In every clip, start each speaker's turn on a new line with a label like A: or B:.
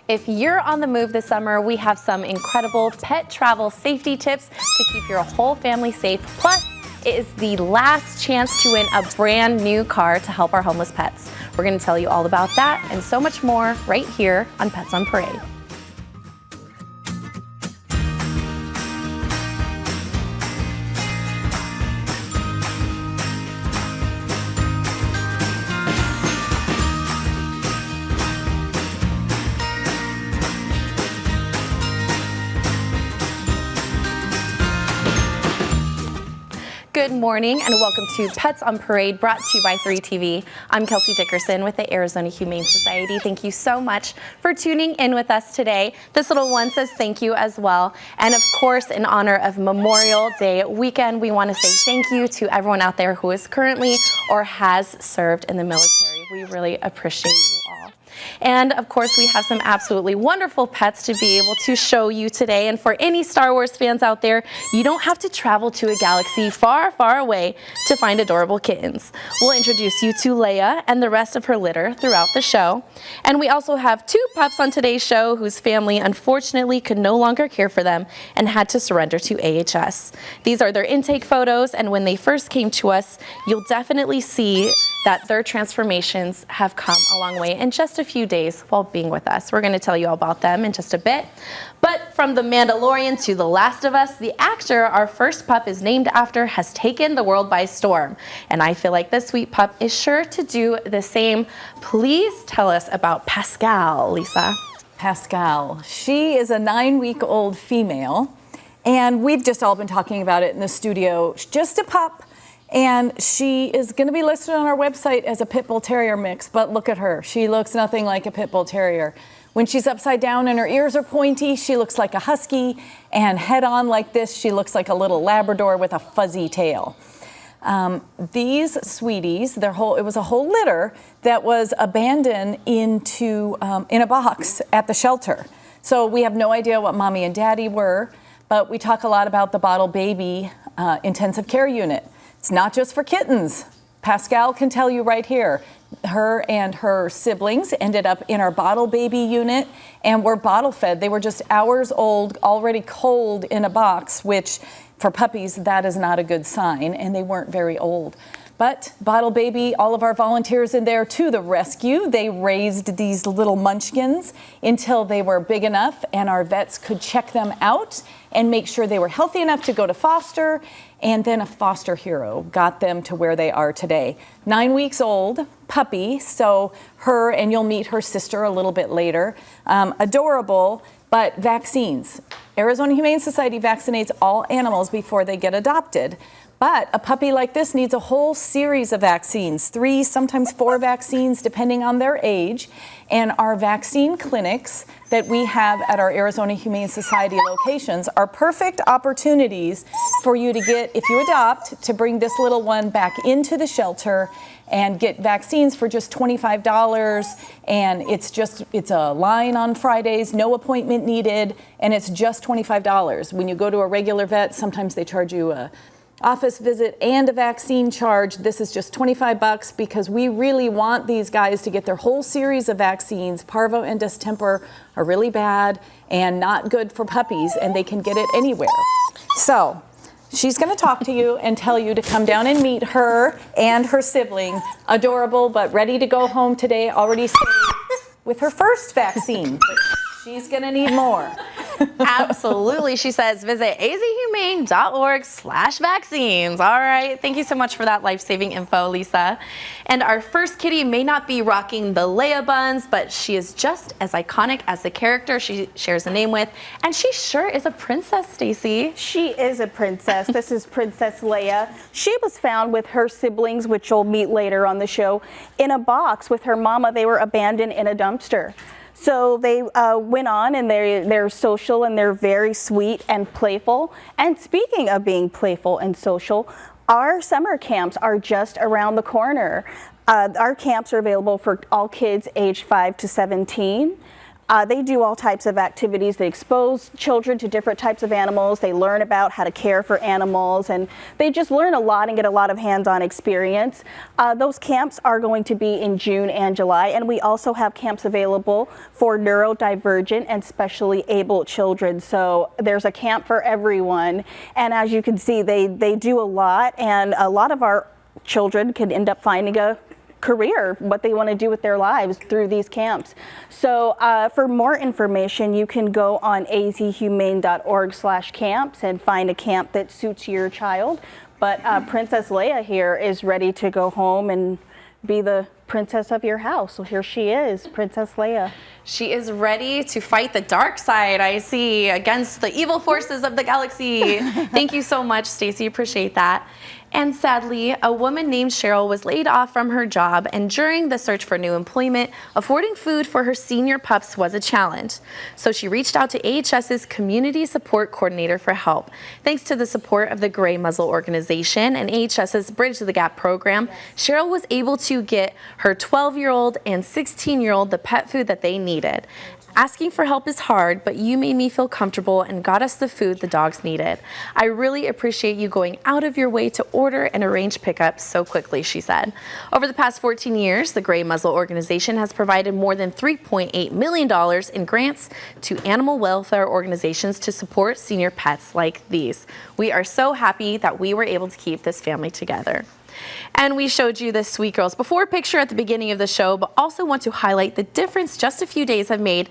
A: If you're on the move this summer, we have some incredible pet travel safety tips to keep your whole family safe. Plus, it is the last chance to win a brand new car to help our homeless pets. We're going to tell you all about that and so much more right here on Pets on Parade. Good morning and welcome to Pets on Parade, brought to you by 3TV. I'm Kelsey Dickerson with the Arizona Humane Society. Thank you so much for tuning in with us today. This little one says thank you as well. And of course, in honor of Memorial Day weekend, we want to say thank you to everyone out there who is currently or has served in the military. We really appreciate you all. And of course, we have some absolutely wonderful pets to be able to show you today. And for any Star Wars fans out there, you don't have to travel to a galaxy far, far away to find adorable kittens. We'll introduce you to Leia and the rest of her litter throughout the show. And we also have two pups on today's show whose family unfortunately could no longer care for them and had to surrender to AHS. These are their intake photos, and when they first came to us, you'll definitely see that their transformations have come a long way in just a few days while being with us. We're going to tell you all about them in just a bit. But from The Mandalorian to The Last of Us, the actor our first pup is named after has taken the world by storm. And I feel like this sweet pup is sure to do the same. Please tell us about Pascal, Lisa.
B: Pascal. She is a 9-week-old female, and we've just all been talking about it in the studio. She's just a pup. And she is going to be listed on our website as a Pit Bull Terrier mix, but look at her. She looks nothing like a Pit Bull Terrier. When she's upside down and her ears are pointy, she looks like a husky, and head on like this, she looks like a little Labrador with a fuzzy tail. These sweeties, it was a whole litter that was abandoned in a box at the shelter. So we have no idea what mommy and daddy were, but we talk a lot about the Bottle Baby intensive care unit. It's not just for kittens. Pascal can tell you right here. Her and her siblings ended up in our Bottle Baby unit and were bottle fed. They were just hours old, already cold in a box, which for puppies, that is not a good sign, and they weren't very old. But Bottle Baby, all of our volunteers in there to the rescue. They raised these little munchkins until they were big enough and our vets could check them out and make sure they were healthy enough to go to foster. And then a foster hero got them to where they are today. 9 weeks old, puppy, so her, and you'll meet her sister a little bit later. Adorable, but vaccines. Arizona Humane Society vaccinates all animals before they get adopted. But a puppy like this needs a whole series of vaccines, 3, sometimes 4 vaccines, depending on their age. And our vaccine clinics that we have at our Arizona Humane Society locations are perfect opportunities for you to get, if you adopt, to bring this little one back into the shelter and get vaccines for just $25. And it's a line on Fridays, no appointment needed, and it's just $25. When you go to a regular vet, sometimes they charge you a office visit and a vaccine charge. This is just $25 because we really want these guys to get their whole series of vaccines. Parvo and distemper are really bad and not good for puppies, and they can get it anywhere. So she's going to talk to you and tell you to come down and meet her and her sibling. Adorable, but ready to go home today, already with her first vaccine. But she's going to need more.
A: Absolutely. She says, visit azhumane.org/vaccines. All right. Thank you so much for that life-saving info, Lisa. And our first kitty may not be rocking the Leia buns, but she is just as iconic as the character she shares a name with. And she sure is a princess, Stacy.
C: She is a princess. This is Princess Leia. She was found with her siblings, which you'll meet later on the show, in a box with her mama. They were abandoned in a dumpster. So they went on, and they're social, and they're very sweet and playful. And speaking of being playful and social, our summer camps are just around the corner. Our camps are available for all kids aged 5 to 17. They do all types of activities. They expose children to different types of animals. They learn about how to care for animals, and they just learn a lot and get a lot of hands-on experience. Those camps are going to be in June and July, and we also have camps available for neurodivergent and specially abled children. So there's a camp for everyone, and as you can see, they do a lot, and a lot of our children can end up finding a career, what they want to do with their lives through these camps. So for more information, you can go on azhumane.org/camps and find a camp that suits your child. But Princess Leia here is ready to go home and be the princess of your house. So here she is, Princess Leia.
A: She is ready to fight the dark side, I see, against the evil forces of the galaxy. Thank you so much, Stacy. Appreciate that. And sadly, a woman named Cheryl was laid off from her job, and during the search for new employment, affording food for her senior pups was a challenge. So she reached out to AHS's Community Support Coordinator for help. Thanks to the support of the Gray Muzzle organization and AHS's Bridge the Gap program, Cheryl was able to get her 12-year-old and 16-year-old the pet food that they needed. Asking for help is hard, but you made me feel comfortable and got us the food the dogs needed. I really appreciate you going out of your way to order and arrange pickups so quickly, she said. Over the past 14 years, the Gray Muzzle organization has provided more than $3.8 million in grants to animal welfare organizations to support senior pets like these. We are so happy that we were able to keep this family together. And we showed you this Sweet Girls Before picture at the beginning of the show, but also want to highlight the difference just a few days have made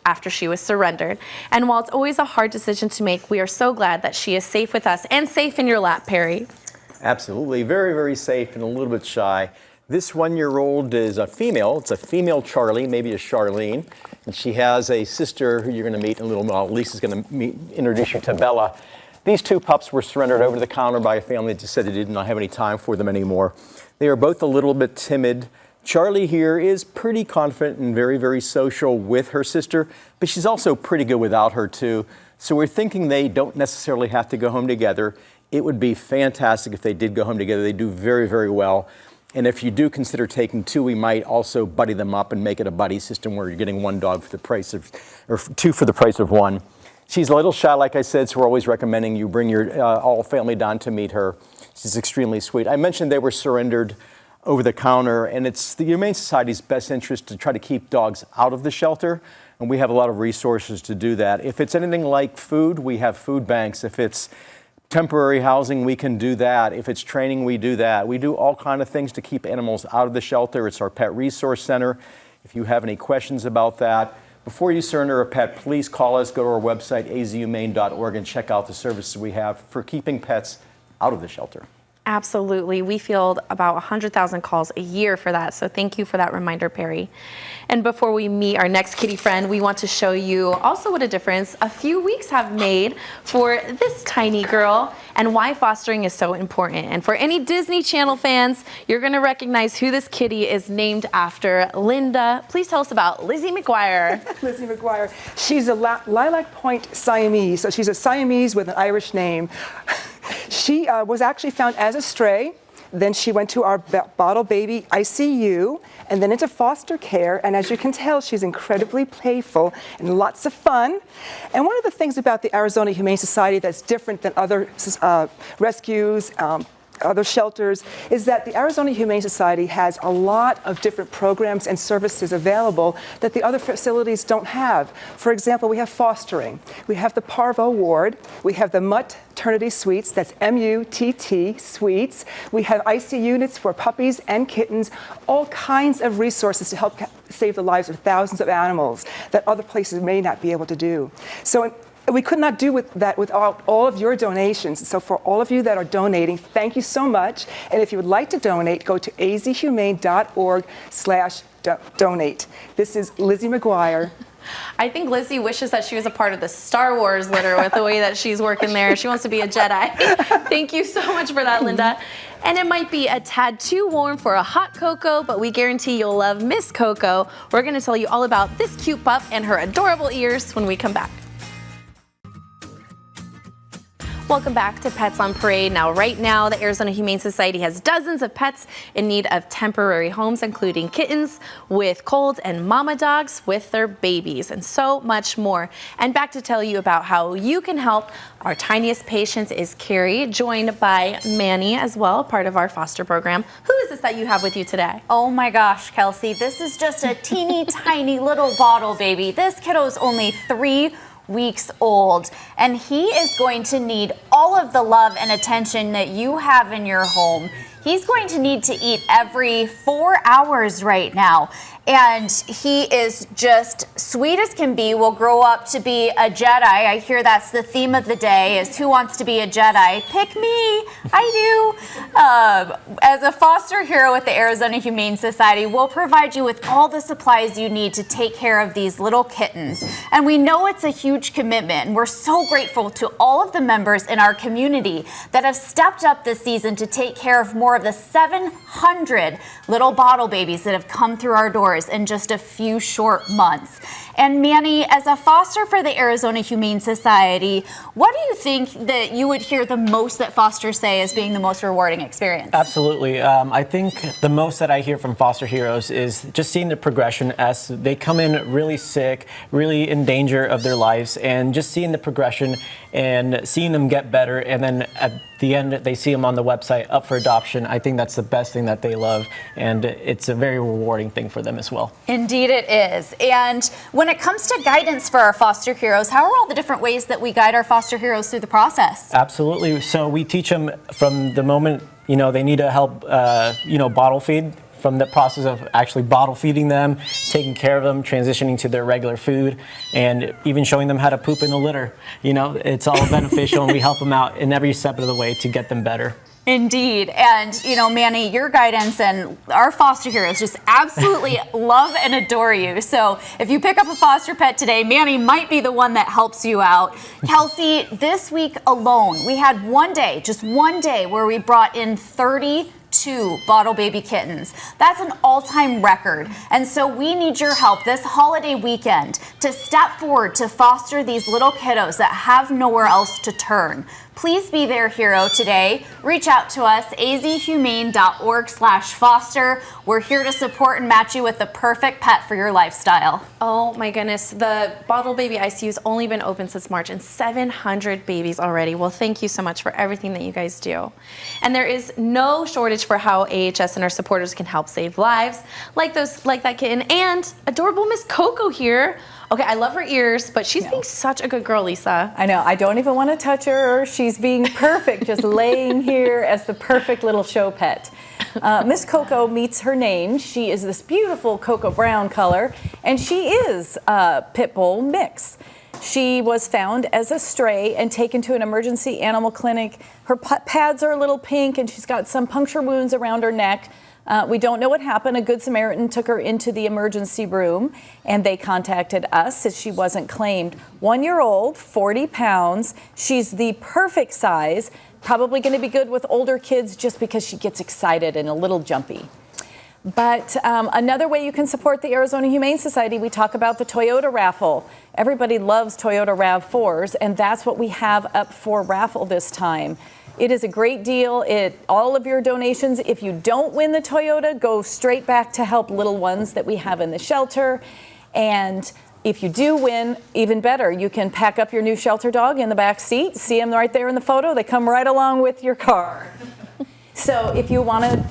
A: after she was surrendered. And while it's always a hard decision to make, we are so glad that she is safe with us and safe in your lap, Perry.
D: Absolutely. Very, very safe and a little bit shy. This 1-year-old is a female. It's a female Charlie, maybe a Charlene. And she has a sister who you're going to meet in a little while. Lisa's going to introduce you to Bella. These two pups were surrendered over the counter by a family that just said they did not have any time for them anymore. They are both a little bit timid. Charlie here is pretty confident and very, very social with her sister, but she's also pretty good without her too. So we're thinking they don't necessarily have to go home together. It would be fantastic if they did go home together. They do very, very well. And if you do consider taking two, we might also buddy them up and make it a buddy system where you're getting one dog for the price of, or two for the price of one. She's a little shy, like I said, so we're always recommending you bring your all family down to meet her. She's extremely sweet. I mentioned they were surrendered over the counter, and it's the Humane Society's best interest to try to keep dogs out of the shelter, and we have a lot of resources to do that. If it's anything like food, we have food banks. If it's temporary housing, we can do that. If it's training, we do that. We do all kinds of things to keep animals out of the shelter. It's our Pet Resource Center. If you have any questions about that, before you surrender a pet, please call us, go to our website, azhumane.org, and check out the services we have for keeping pets out of the shelter.
A: Absolutely. We field about 100,000 calls a year for that, so thank you for that reminder, Perry. And before we meet our next kitty friend, we want to show you also what a difference a few weeks have made for this tiny girl and why fostering is so important. And for any Disney Channel fans, you're going to recognize who this kitty is named after. Linda, please tell us about Lizzie McGuire.
E: Lizzie McGuire. She's a Lilac Point Siamese, so she's a Siamese with an Irish name. She was actually found as a stray. Then she went to our bottle baby ICU and then into foster care. And as you can tell, she's incredibly playful and lots of fun. And one of the things about the Arizona Humane Society that's different than other rescues, other shelters, is that the Arizona Humane Society has a lot of different programs and services available that the other facilities don't have. For example, we have fostering. We have the Parvo Ward. We have the Maternity Suites, that's MUTT Suites. We have IC units for puppies and kittens, all kinds of resources to help save the lives of thousands of animals that other places may not be able to do. So we could not do that without all of your donations. So for all of you that are donating, thank you so much. And if you would like to donate, go to azhumane.org/donate. This is Lizzie McGuire.
A: I think Lizzie wishes that she was a part of the Star Wars litter with the way that she's working there. She wants to be a Jedi. Thank you so much for that, Linda. And it might be a tad too warm for a hot cocoa, but we guarantee you'll love Miss Coco. We're going to tell you all about this cute pup and her adorable ears when we come back. Welcome back to Pets on Parade. Now, right now, the Arizona Humane Society has dozens of pets in need of temporary homes, including kittens with colds and mama dogs with their babies, and so much more. And back to tell you about how you can help. Our tiniest patient is Carrie, joined by Manny as well, part of our foster program. Who is this that you have with you today?
F: Oh my gosh, Kelsey, this is just a teeny tiny little bottle baby. This kiddo is only 3 weeks old, and he is going to need all of the love and attention that you have in your home. He's going to need to eat every 4 hours right now. And he is just sweet as can be, will grow up to be a Jedi. I hear that's the theme of the day, is who wants to be a Jedi? Pick me, I do. As a foster hero with the Arizona Humane Society, we'll provide you with all the supplies you need to take care of these little kittens. And we know it's a huge commitment, and we're so grateful to all of the members in our community that have stepped up this season to take care of more of the 700 little bottle babies that have come through our doors in just a few short months. And Manny, as a foster for the Arizona Humane Society, what do you think that you would hear the most that fosters say as being the most rewarding experience?
G: Absolutely. I think the most that I hear from foster heroes is just seeing the progression as they come in really sick, really in danger of their lives, and just seeing the progression and seeing them get better, and then at the end they see them on the website up for adoption. I think that's the best thing that they love, and it's a very rewarding thing for them as well.
F: Indeed it is. And when it comes to guidance for our foster heroes, how are all the different ways that we guide our foster heroes through the process?
G: Absolutely. So we teach them from the moment, they need to help, bottle feed, from the process of actually bottle feeding them, taking care of them, transitioning to their regular food, and even showing them how to poop in a litter. It's all beneficial, and we help them out in every step of the way to get them better.
F: Indeed. And, Manny, your guidance and our foster heroes just absolutely love and adore you. So if you pick up a foster pet today, Manny might be the one that helps you out. Kelsey, this week alone, we had just one day, where we brought in 32 bottle baby kittens. That's an all-time record. And so we need your help this holiday weekend to step forward to foster these little kiddos that have nowhere else to turn. Please be their hero today. Reach out to us, azhumane.org/foster. We're here to support and match you with the perfect pet for your lifestyle.
A: Oh my goodness, the bottle baby ICU has only been open since March, and 700 babies already. Well, thank you so much for everything that you guys do. And there is no shortage for how AHS and our supporters can help save lives, like that kitten and adorable Miss Coco here. Okay, I love her ears, but she's being such a good girl, Lisa.
B: I know. I don't even want to touch her. She's being perfect, just laying here as the perfect little show pet. Miss Coco meets her name. She is this beautiful cocoa brown color, and she is a pit bull mix. She was found as a stray and taken to an emergency animal clinic. Her pads are a little pink, and she's got some puncture wounds around her neck. We don't know what happened. A Good Samaritan took her into the emergency room, and they contacted us as she wasn't claimed. 1 year old, 40 pounds. She's the perfect size, probably going to be good with older kids just because she gets excited and a little jumpy. But another way you can support the Arizona Humane Society, we talk about the Toyota raffle. Everybody loves Toyota RAV4s, and that's what we have up for raffle this time. It is a great deal. All of your donations, if you don't win the Toyota, go straight back to help little ones that we have in the shelter. And if you do win, even better, you can pack up your new shelter dog in the back seat. See them right there in the photo. They come right along with your car. So if you want to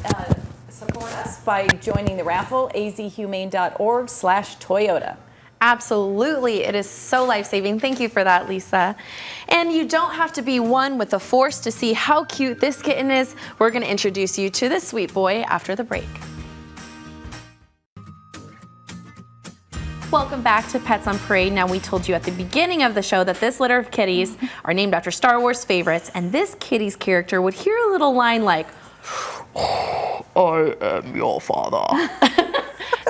B: support us by joining the raffle, azhumane.org/Toyota.
A: Absolutely, it is so life-saving. Thank you for that, Lisa. And you don't have to be one with the force to see how cute this kitten is. We're going to introduce you to this sweet boy after the break. Welcome back to Pets on Parade. Now, we told you at the beginning of the show that this litter of kitties are named after Star Wars favorites, and this kitty's character would hear a little line like, "I am your father."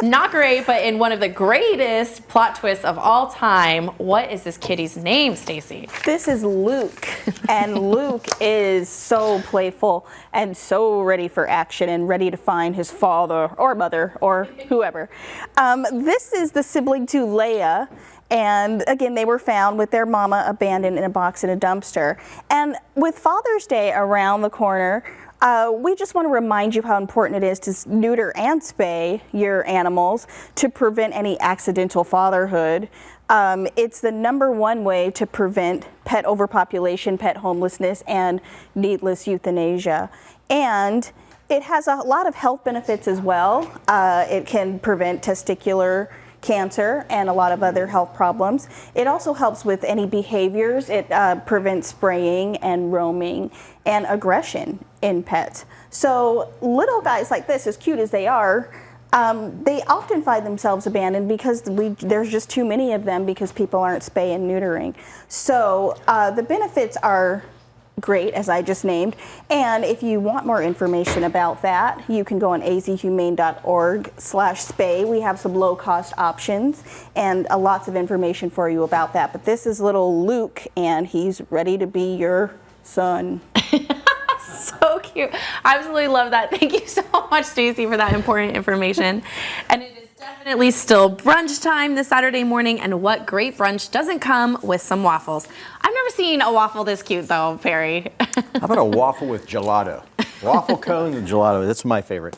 A: Not great, but in one of the greatest plot twists of all time. What is this kitty's name, Stacy?
C: This is Luke, and Luke is so playful and so ready for action and ready to find his father or mother or whoever. This is the sibling to Leia, And again, they were found with their mama abandoned in a box in a dumpster. And with Father's Day around the corner, we just want to remind you how important it is to neuter and spay your animals to prevent any accidental fatherhood. It's the #1 way to prevent pet overpopulation, pet homelessness, and needless euthanasia. And it has a lot of health benefits as well. It can prevent testicular cancer and a lot of other health problems. It also helps with any behaviors. It prevents spraying and roaming and aggression in pets. So little guys like this, as cute as they are, they often find themselves abandoned because there's just too many of them because people aren't spay and neutering. So the benefits are great, as I just named. And if you want more information about that, you can go on azhumane.org/spay. We have some low-cost options and lots of information for you about that. But this is little Luke, and he's ready to be your son.
A: So cute. I absolutely love that. Thank you so much, Stacey, for that important information. And it is definitely still brunch time this Saturday morning, and what great brunch doesn't come with some waffles? I've never seen a waffle this cute, though, Perry.
D: How about a waffle with gelato? Waffle cones and gelato, that's my favorite.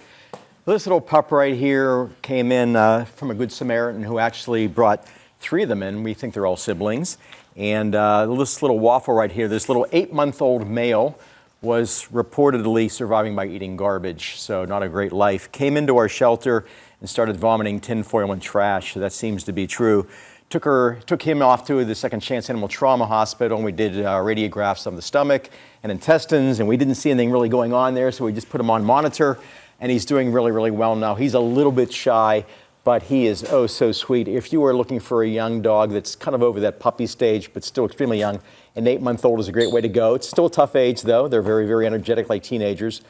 D: This little pup right here came in from a Good Samaritan who actually brought 3 of them in. We think they're all siblings. And this little waffle right here, this little 8-month-old male was reportedly surviving by eating garbage, so not a great life. Came into our shelter and started vomiting tinfoil and trash, so that seems to be true. Took him off to the Second Chance Animal Trauma Hospital, and we did radiographs of the stomach and intestines, and we didn't see anything really going on there, so we just put him on monitor, and he's doing really, really well now. He's a little bit shy, but he is oh so sweet. If you are looking for a young dog that's kind of over that puppy stage, but still extremely young, an 8-month-old is a great way to go. It's still a tough age, though. They're very, very energetic like teenagers.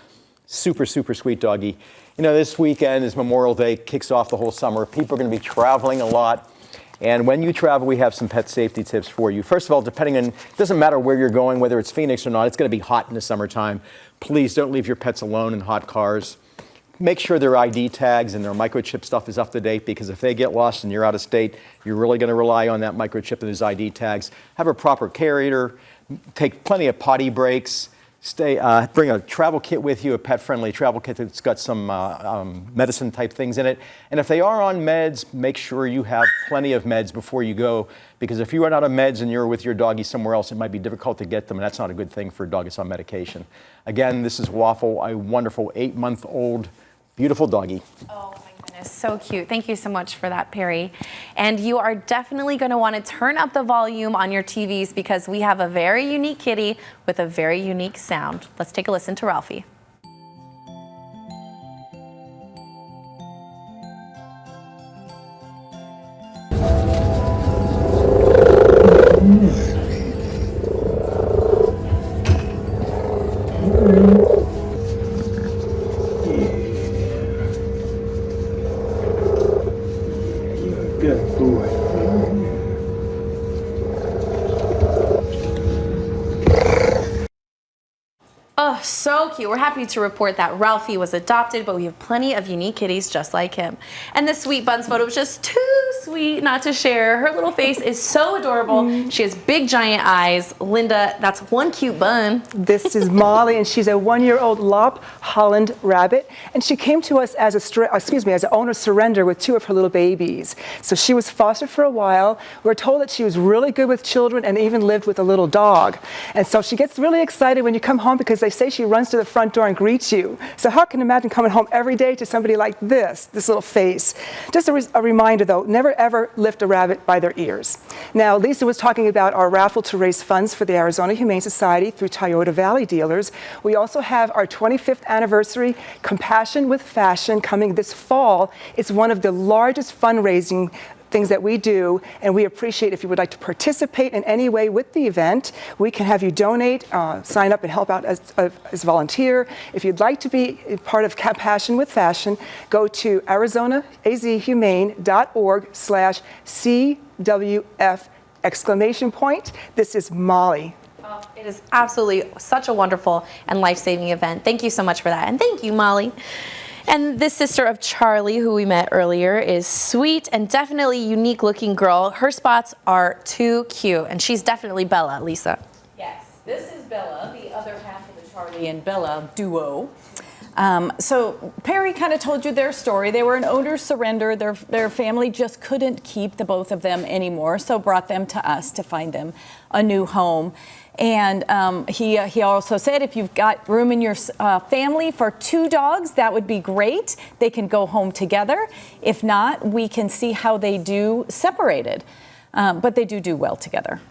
D: Super, super sweet doggy. You know, this weekend is Memorial Day, kicks off the whole summer. People are going to be traveling a lot. And when you travel, we have some pet safety tips for you. First of all, depending on, it doesn't matter where you're going, whether it's Phoenix or not, it's going to be hot in the summertime. Please don't leave your pets alone in hot cars. Make sure their ID tags and their microchip stuff is up to date, because if they get lost and you're out of state, you're really going to rely on that microchip and those ID tags. Have a proper carrier, take plenty of potty breaks, bring a travel kit with you, a pet-friendly travel kit that's got some medicine type things in it. And if they are on meds, make sure you have plenty of meds before you go, because if you run out of meds and you're with your doggy somewhere else, it might be difficult to get them, and that's not a good thing for a dog that's on medication. Again, this is Waffle, a wonderful 8-month-old beautiful doggy.
A: Oh my goodness, so cute. Thank you so much for that, Perry. And you are definitely going to want to turn up the volume on your TVs, because we have a very unique kitty with a very unique sound. Let's take a listen to Ralphie.
H: Good boy.
A: Oh, so cute. We're happy to report that Ralphie was adopted, but we have plenty of unique kitties just like him. And the Sweet Buns photo was just too sweet not to share. Her little face is so adorable. She has big giant eyes. Linda, that's one cute bun.
E: This is Molly, and she's a 1-year-old Lop Holland rabbit, and she came to us as as an owner surrender with 2 of her little babies. So she was fostered for a while. We're told that she was really good with children and even lived with a little dog. And so she gets really excited when you come home, because they say she runs to the front door and greets you. So how can you imagine coming home every day to somebody like this little face? Just a reminder though, never ever lift a rabbit by their ears. Now, Lisa was talking about our raffle to raise funds for the Arizona Humane Society through Toyota Valley dealers. We also have our 25th anniversary Compassion with Fashion coming this fall. It's one of the largest fundraising things that we do, and we appreciate if you would like to participate in any way with the event. We can have you donate, sign up and help out as a volunteer. If you'd like to be part of Compassion with Fashion, go to ArizonaAZHumane.org/CWF! This is Molly.
A: Oh, it is absolutely such a wonderful and life-saving event. Thank you so much for that. And thank you, Molly. And this sister of Charlie, who we met earlier, is sweet and definitely unique looking girl. Her spots are too cute, and she's definitely Bella, Lisa.
B: Yes, this is Bella, the other half of the Charlie and Bella duo. So Perry kind of told you their story. They were an owner's surrender. Their family just couldn't keep the both of them anymore, so brought them to us to find them a new home. And he also said if you've got room in your family for 2 dogs, that would be great. They can go home together. If not, we can see how they do separated. But they do well together.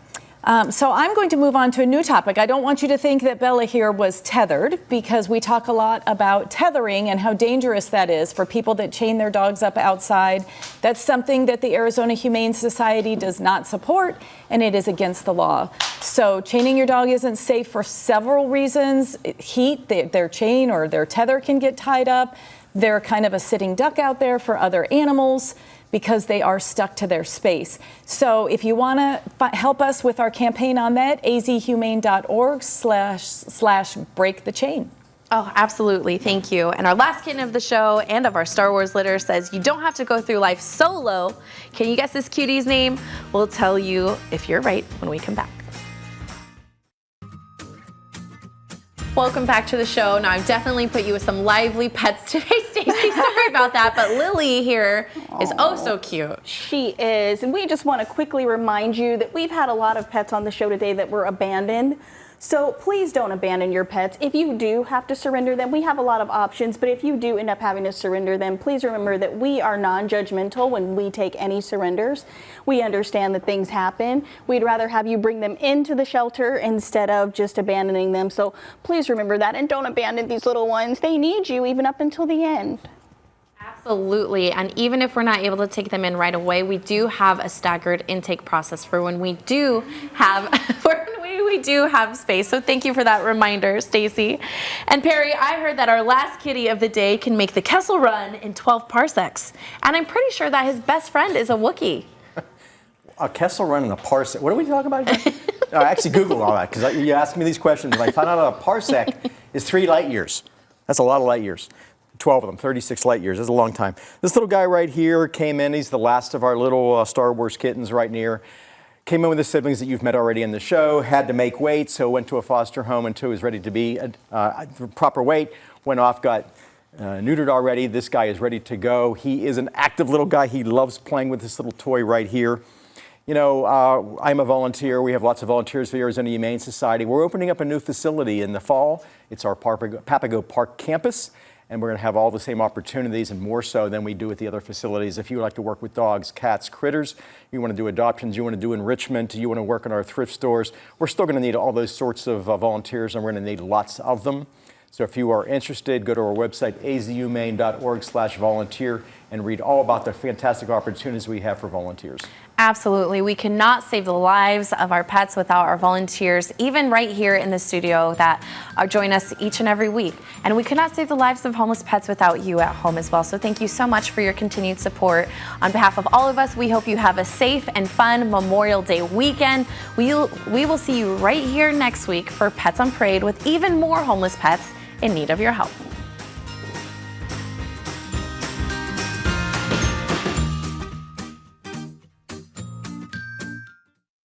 B: So I'm going to move on to a new topic. I don't want you to think that Bella here was tethered, because we talk a lot about tethering and how dangerous that is for people that chain their dogs up outside. That's something that the Arizona Humane Society does not support, and it is against the law. So chaining your dog isn't safe for several reasons. Heat, their chain or their tether can get tied up. They're kind of a sitting duck out there for other animals, because they are stuck to their space. So if you want to help us with our campaign on that, azhumane.org/break the chain.
A: Oh, absolutely. Thank you. And our last kitten of the show and of our Star Wars litter says, you don't have to go through life solo. Can you guess this cutie's name? We'll tell you if you're right when we come back. Welcome back to the show. Now, I've definitely put you with some lively pets today, Stacy. Sorry about that, but Lily here is oh so cute.
C: She is, and we just want to quickly remind you that we've had a lot of pets on the show today that were abandoned. So please don't abandon your pets. If you do have to surrender them, we have a lot of options, but if you do end up having to surrender them, please remember that we are non-judgmental when we take any surrenders. We understand that things happen. We'd rather have you bring them into the shelter instead of just abandoning them. So please remember that, and don't abandon these little ones. They need you even up until the end.
A: Absolutely, and even if we're not able to take them in right away, we do have a staggered intake process for when we do have we do have space. So thank you for that reminder, Stacy. And Perry, I heard that our last kitty of the day can make the Kessel Run in 12 parsecs, and I'm pretty sure that his best friend is a Wookiee.
D: A Kessel Run in a parsec. What are we talking about again? No, I actually Googled all that, because you asked me these questions, and I found out a parsec is 3 light years. That's a lot of light years. 12 of them, 36 light years. That's a long time. This little guy right here came in. He's the last of our little Star Wars kittens right near. Came in with the siblings that you've met already in the show. Had to make weight, so went to a foster home until he was ready to be proper weight. Went off, got neutered already. This guy is ready to go. He is an active little guy. He loves playing with this little toy right here. You know, I'm a volunteer. We have lots of volunteers for the Arizona Humane Society. We're opening up a new facility in the fall. It's our Papago Park campus. And we're going to have all the same opportunities and more so than we do at the other facilities. If you would like to work with dogs, cats, critters, you want to do adoptions, you want to do enrichment, you want to work in our thrift stores, we're still going to need all those sorts of volunteers, and we're going to need lots of them. So if you are interested, go to our website, azhumane.org/volunteer, and read all about the fantastic opportunities we have for volunteers.
A: Absolutely. We cannot save the lives of our pets without our volunteers, even right here in the studio that join us each and every week. And we cannot save the lives of homeless pets without you at home as well. So thank you so much for your continued support. On behalf of all of us, we hope you have a safe and fun Memorial Day weekend. We will see you right here next week for Pets on Parade with even more homeless pets in need of your help.